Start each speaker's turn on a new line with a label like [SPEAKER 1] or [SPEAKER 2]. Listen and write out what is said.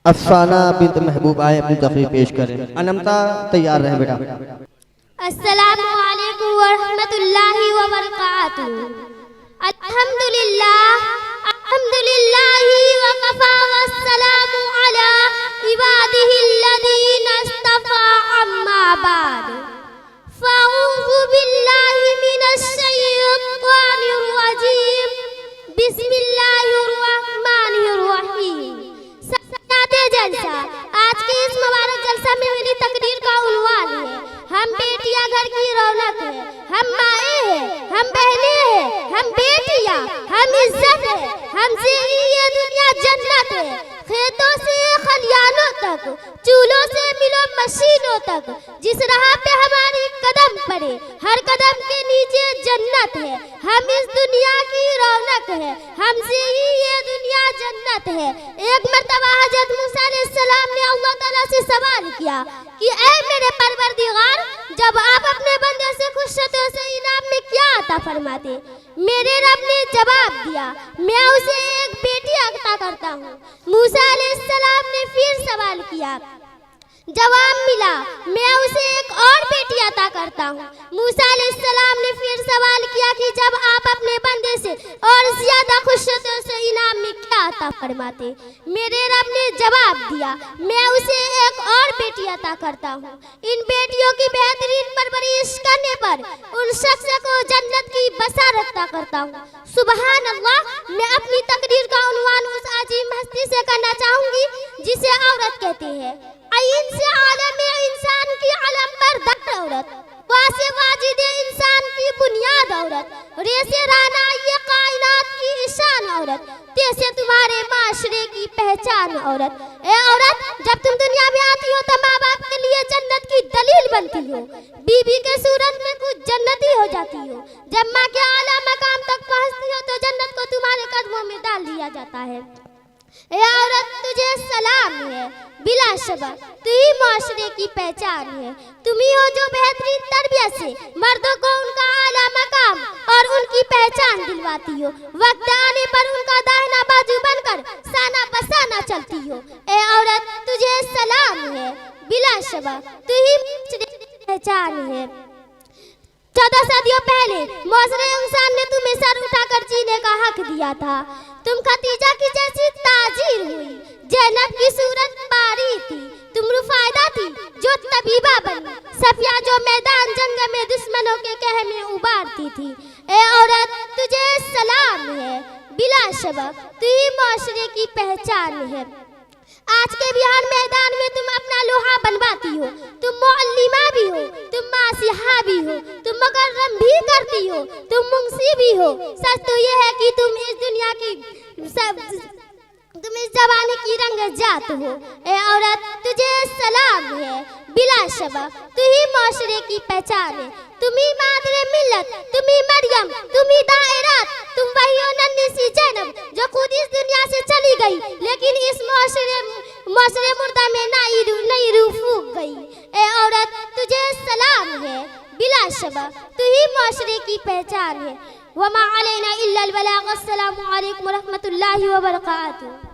[SPEAKER 1] अफसाना बिन्त महबूब आए अपनी तकरीर पेश करें। अनमता तैयार रहें बेटा।
[SPEAKER 2] अस्सलामु अलैकुम व रहमतुल्लाहि व बरकातुहू। अल्हम्दुलिल्लाह अल्हम्दुलिल्लाहि व कफा वस्सलामु अला इबादिहिल्लज़ीना इस्तफ़ा अम्मा बाद। फ़अऊज़ु बिल्लाहि मिनश शैतानिर रजीम। बिस्मिल्लाहिर रहमानिर रहीम। जलसा आज के इस मुबारक जलसा में मेरी तकरीर का उन्वान है हम बेटियां घर की रौनक है, हम माए हैं, हम बहने हैं, हम बेटियां, हम इज्जत है, हमसे ही ये दुनिया जन्नत है। खेतों से खलियानों तक, चूल्हों से मिलों मशीनों तक, जिस राह पे हमारी कदम पड़े हर कदम के नीचे जन्नत है। हम इस दुनिया की रौनक है, हमसे ही ये दुनिया जन्नत है। एक मर्तबा हज़रत मूसा अलैहिस्सलाम ने अल्लाह ताला से सवाल किया कि ऐ मेरे परवरदिगार, जब आप अपने बंदे से खुश होते हो उसे इनाम में क्या अता फरमाते? मेरे रब ने जवाब दिया, मैं उसे एक बेटी अता करता हूँ। मूसा अलैहिस्सलाम ने फिर सवाल किया, जवाब मिला, मैं उसे एक और बेटी अता करता हूँ। मूसा अलैहिस्सलाम ने फिर सवाल किया कि जब आप अपने बंदे से और ज्यादा खुश होते हो उसे इनाम में क्या अता फरमाते? मेरे रब ने जवाब दिया, मैं उसे एक और बेटी अता करता हूँ। इन बेटियों की बेहतरीन परवरिश करने पर उन शख्स को जन्नत की बसारत अता करता हूँ। सुबहान अल्लाह। मैं अपनी तकरीर का उन्वान उस अजीम हस्ती से करना चाहूंगी जिसे औरत कहते हैं। आइन से आलम इंसान की अलम बरदार औरत, वासे वाजिद इंसान की बुनियाद औरत, रेसे राना ये कायनात की ईशान औरत, तैसे तुम्हारे माशरे की पहचान औरत। ए औरत, जब तुम दुनिया में आती हो तो माँ बाप के लिए जन्नत की दलील बनती हो, बीबी के सूरत में कुछ जन्नती हो जाती हो। जब माँ के आला मकाम तक पहुँचती हो तो जन्नत को तुम्हारे कदमों में डाल दिया जाता है। ए औरत, तुझे सलाम है, बिला शबा तू ही माशरे की पहचान है। तुम ही हो जो बेहतरीन तरबियत से मर्दों को उनका आला मकाम और उनकी पहचान दिलवाती हो। वक्त आने पर उनका दाहिना बाजू बनकर साना बसाना चलती हो। ए औरत, तुझे सलाम है, बिला शबा तू ही माशरे की पहचान है। 14 सदियों पहले मौसरे इंसान ने तुम्हें सर उठाकर जीने का हक दिया था। तुम खतीजा की जैसी ताजीर हुई, जैनब की सूरत बारी थी, तुम रुफायदा थी जो तबीबा बनी, सफिया जो मैदान जंग में दुश्मनों के कहने उबारती थी। ए औरत, तुझे सलाम है, बिला शबा तू ही माशरे की पहचान है। आज के बिहार मैदान में तुम अपना लोहा बनवाती हो, तुम मुअल्लिमा भी हो, तुम मासिहा भी हो, तुम मुकर्रम भी करती हो, तुम मुंशी भी हो। सच तो ये है कि तुम इस दुनिया की तुम इस जमाने की रंग जात हो। ए औरत, तुझे सलाम है, बिला शबा तू ही माशरे की पहचान है। तुम ही मादरे मिल्लत, तुम ही मरियम, तुम ही दायरात, तुम वही हो नन्ही सी जैनब जो खुद इस दुनिया से चली गई लेकिन इस माशरे मुर्दा में नई रूह फूंक गई। ए औरत, तुझे सलाम है, बिला शबा तू ही माशरे की पहचान है। वमा अलैना इल्लल बलाग। अस्सलामु अलैकुम व रहमतुल्लाहि व बरकातुहू।